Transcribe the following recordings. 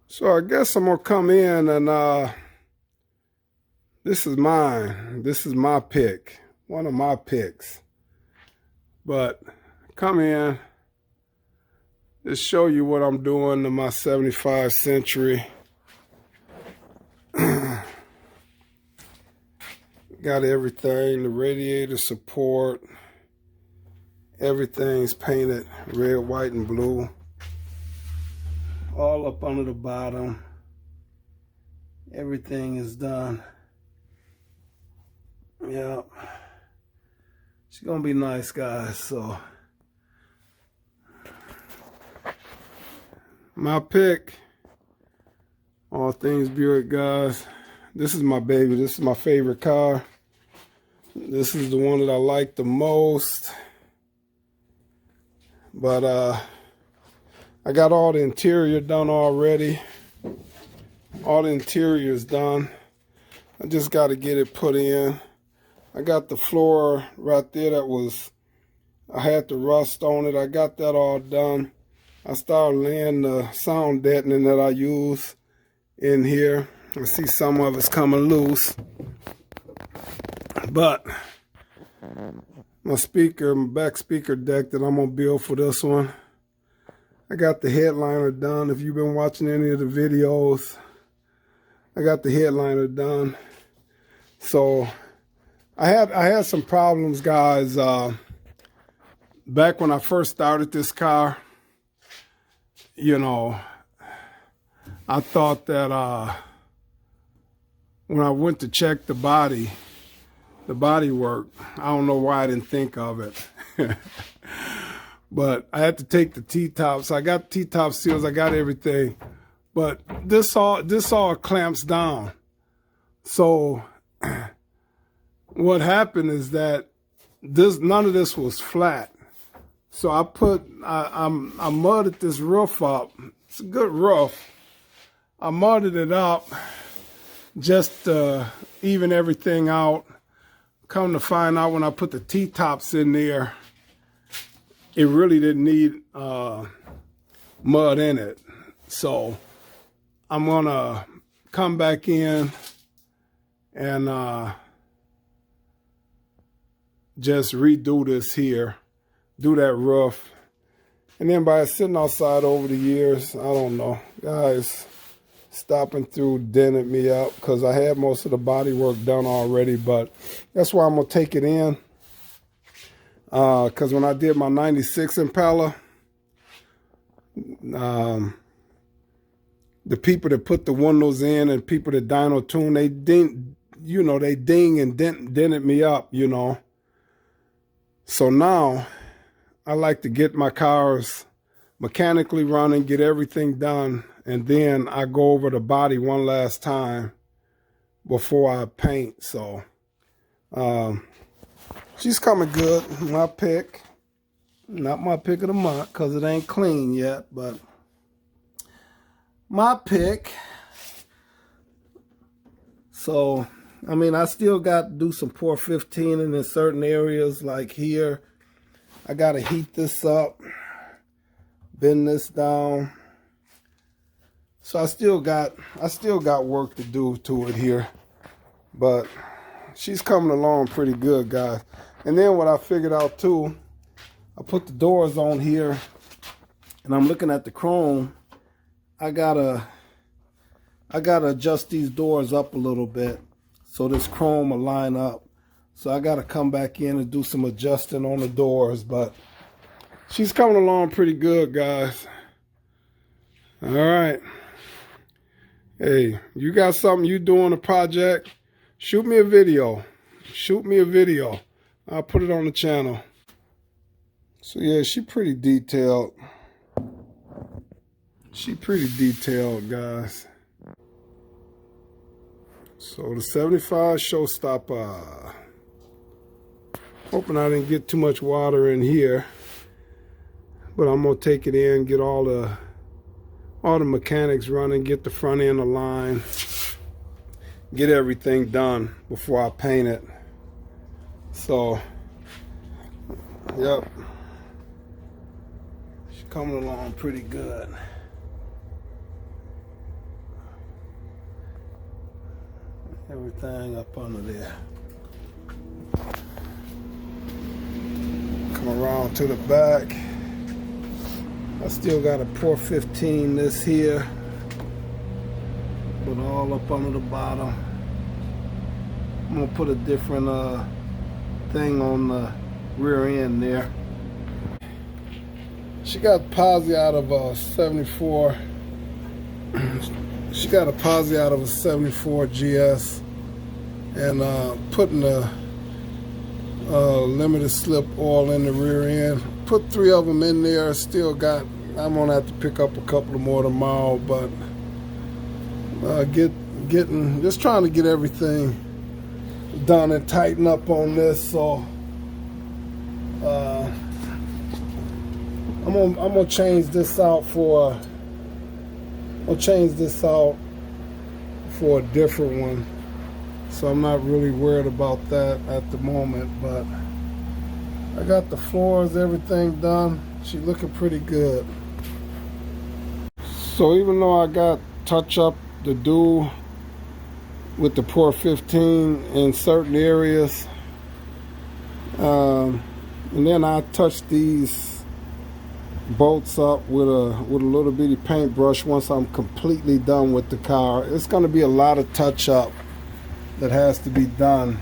So I guess I'm gonna come in and this is mine. This is my pick. One of my picks. But come in, just show you what I'm doing to my 75 Century. Got everything, the radiator support. Everything's painted red, white, and blue. All up under the bottom. Everything is done. Yeah. She's gonna be nice, guys. So my pick, all things Buick, guys. This is my baby. This is my favorite car. This is the one that I like the most. But I got all the interior done already. All the interior is done. I just got to get it put in. I got the floor right there I had the rust on it. I got that all done. I started laying the sound deadening that I use in here. I see some of it's coming loose. But my back speaker deck that I'm going to build for this one, I got the headliner done. If you've been watching any of the videos, I got the headliner done. So I had some problems, guys. Back when I first started this car, you know, I thought that when I went to check the body work, I don't know why I didn't think of it. But I had to take the T-tops. I got T-top seals. I got everything. But this all clamps down. So what happened is that none of this was flat. So I mudded this roof up. It's a good roof. I mudded it up just to even everything out. Come to find out, when I put the T-tops in there, it really didn't need mud in it. So I'm gonna come back in and just redo this here, do that roof. And then by sitting outside over the years, I don't know, guys stopping through dented me up because I had most of the body work done already. But that's why I'm gonna take it in, because when I did my 96 Impala, the people that put the windows in and people that dyno tune, they ding and dented me up, you know. So now I like to get my cars mechanically running, get everything done, and then I go over the body one last time before I paint. So she's coming good. My pick. Not my pick of the month because it ain't clean yet, but my pick. So, I mean, I still got to do some pour 15 in certain areas, like here. I got to heat this up, bend this down. So I still got work to do to it here. But she's coming along pretty good, guys. And then what I figured out too, I put the doors on here and I'm looking at the chrome. I gotta adjust these doors up a little bit so this chrome will line up. So I gotta come back in and do some adjusting on the doors, but she's coming along pretty good, guys. All right. Hey, you got something you doing a project? Shoot me a video. Shoot me a video. I'll put it on the channel. So yeah, she pretty detailed. She pretty detailed, guys. So the 75 Showstopper. Hoping I didn't get too much water in here. But I'm gonna take it in, get all the mechanics running, get the front end aligned, get everything done before I paint it. So, yep. She's coming along pretty good. Everything up under there. Come around to the back. I still got a Port 15 this here, but all up under the bottom. I'm gonna put a different thing on the rear end there. She got posi out of a 74. She got a posi out of a 74 GS, and putting the limited slip oil in the rear end. Put 3 of them in there. Still got. I'm gonna have to pick up a couple more tomorrow, but just trying to get everything done and tighten up on this. So I'm gonna change this out for. I'll change this out for a different one, so I'm not really worried about that at the moment. But I got the floors, everything done. She's looking pretty good. So even though I got touch up to do with the Port 15 in certain areas, and then I touch these bolts up with a little bitty paintbrush once I'm completely done with the car. It's going to be a lot of touch up that has to be done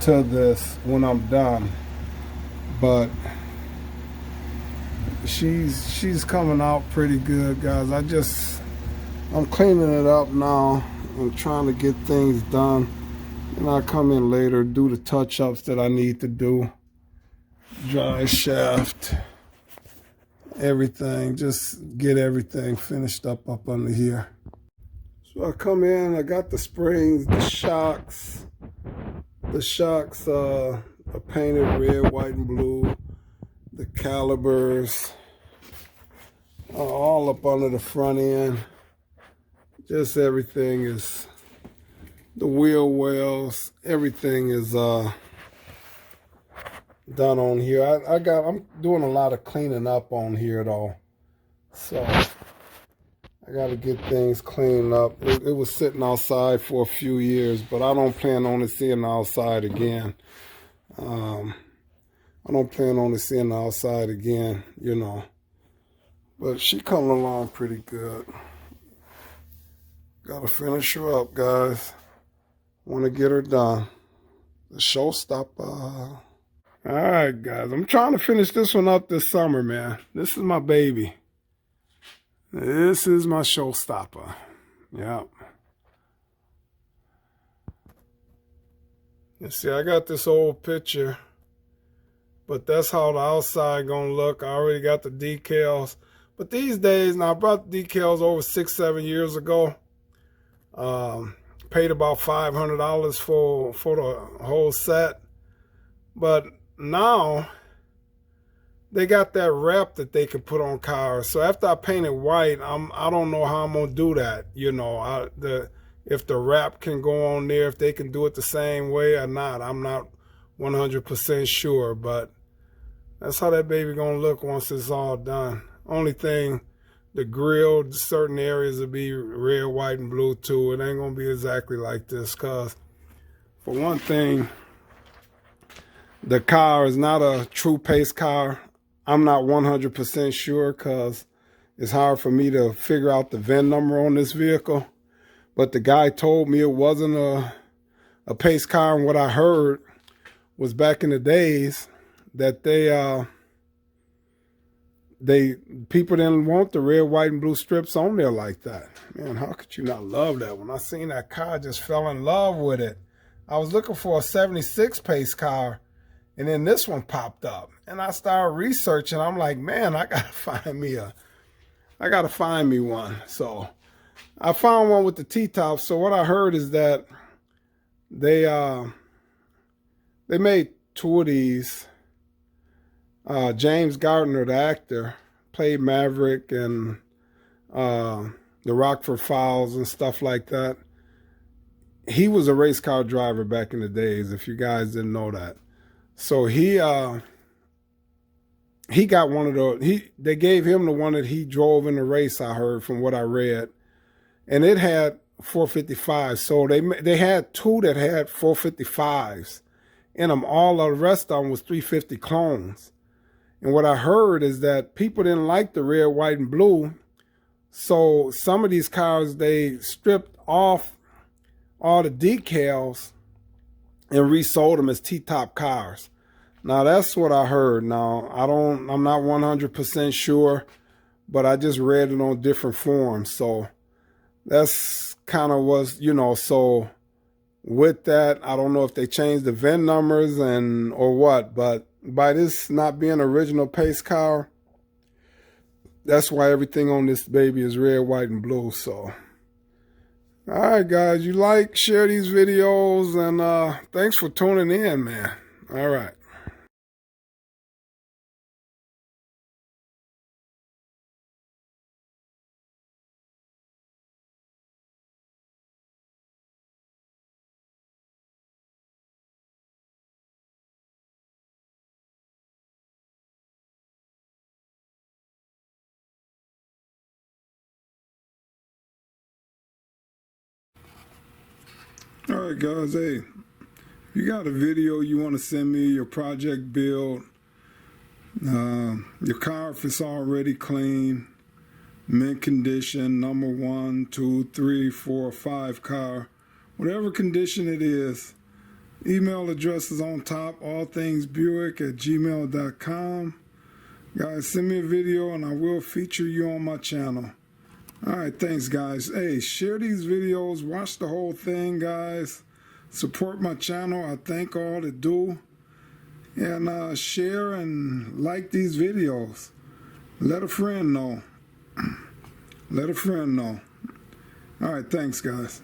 to this when I'm done, but she's coming out pretty good, guys. I'm cleaning it up now and trying to get things done, and I'll come in later, do the touch ups that I need to do, dry shaft, everything, just get everything finished up under here. So I come in, I got the springs, the shocks are painted red, white, and blue. The calibers are all up under the front end. Just everything is, the wheel wells, everything is done on here. I'm doing a lot of cleaning up on here though, so I got to get things cleaned up. It was sitting outside for a few years, but I don't plan on it seeing the outside again. I don't plan on it seeing the outside again, you know. But she coming along pretty good. Got to finish her up, guys. Want to get her done. The showstopper. All right, guys. I'm trying to finish this one up this summer, man. This is my baby. This is my showstopper. Yep. You see, I got this old picture, but that's how the outside gonna look. I already got the decals. But these days, now I brought the decals over 6-7 years ago. Paid about $500 for the whole set. But now they got that wrap that they can put on cars. So after I paint it white, I don't know how I'm gonna do that. You know, if the wrap can go on there, if they can do it the same way or not, I'm not 100% sure. But that's how that baby gonna look once it's all done. Only thing, the grill, certain areas will be red, white, and blue too. It ain't gonna be exactly like this, cause for one thing, the car is not a true pace car. I'm not 100% sure because it's hard for me to figure out the VIN number on this vehicle. But the guy told me it wasn't a pace car, and what I heard was back in the days that people didn't want the red, white, and blue strips on there like that. Man, how could you not love that? When I seen that car, I just fell in love with it. I was looking for a 76 pace car, and then this one popped up. And I started researching. I'm like, man, I gotta find me one. So I found one with the T-top. So what I heard is that they made 2 of these. James Gardner, the actor, played Maverick and the Rockford Files and stuff like that. He was a race car driver back in the days, if you guys didn't know that. So he got one of those. They gave him the one that he drove in the race, I heard from what I read. And it had 455. So they had two that had 455s in them. All the rest of them was 350 clones. And what I heard is that people didn't like the red, white, and blue. So some of these cars, they stripped off all the decals and resold them as T-top cars. Now that's what I heard. Now I'm not 100% sure, but I just read it on different forums. So that's kind of was, so with that, I don't know if they changed the VIN numbers or what, but by this not being original pace car, that's why everything on this baby is red, white, and blue. So all right, guys, you share these videos, and thanks for tuning in, man. All right. All right, guys, hey, if you got a video you want to send me, your project build, your car if it's already clean, mint condition, number 1, 2, 3, 4, 5 car, whatever condition it is, email address is on top, allthingsbuick@gmail.com. Guys, send me a video and I will feature you on my channel. All right, thanks, guys. Hey, share these videos. Watch the whole thing, guys. Support my channel. I thank all that do. And share and like these videos. Let a friend know. Let a friend know. All right, thanks, guys.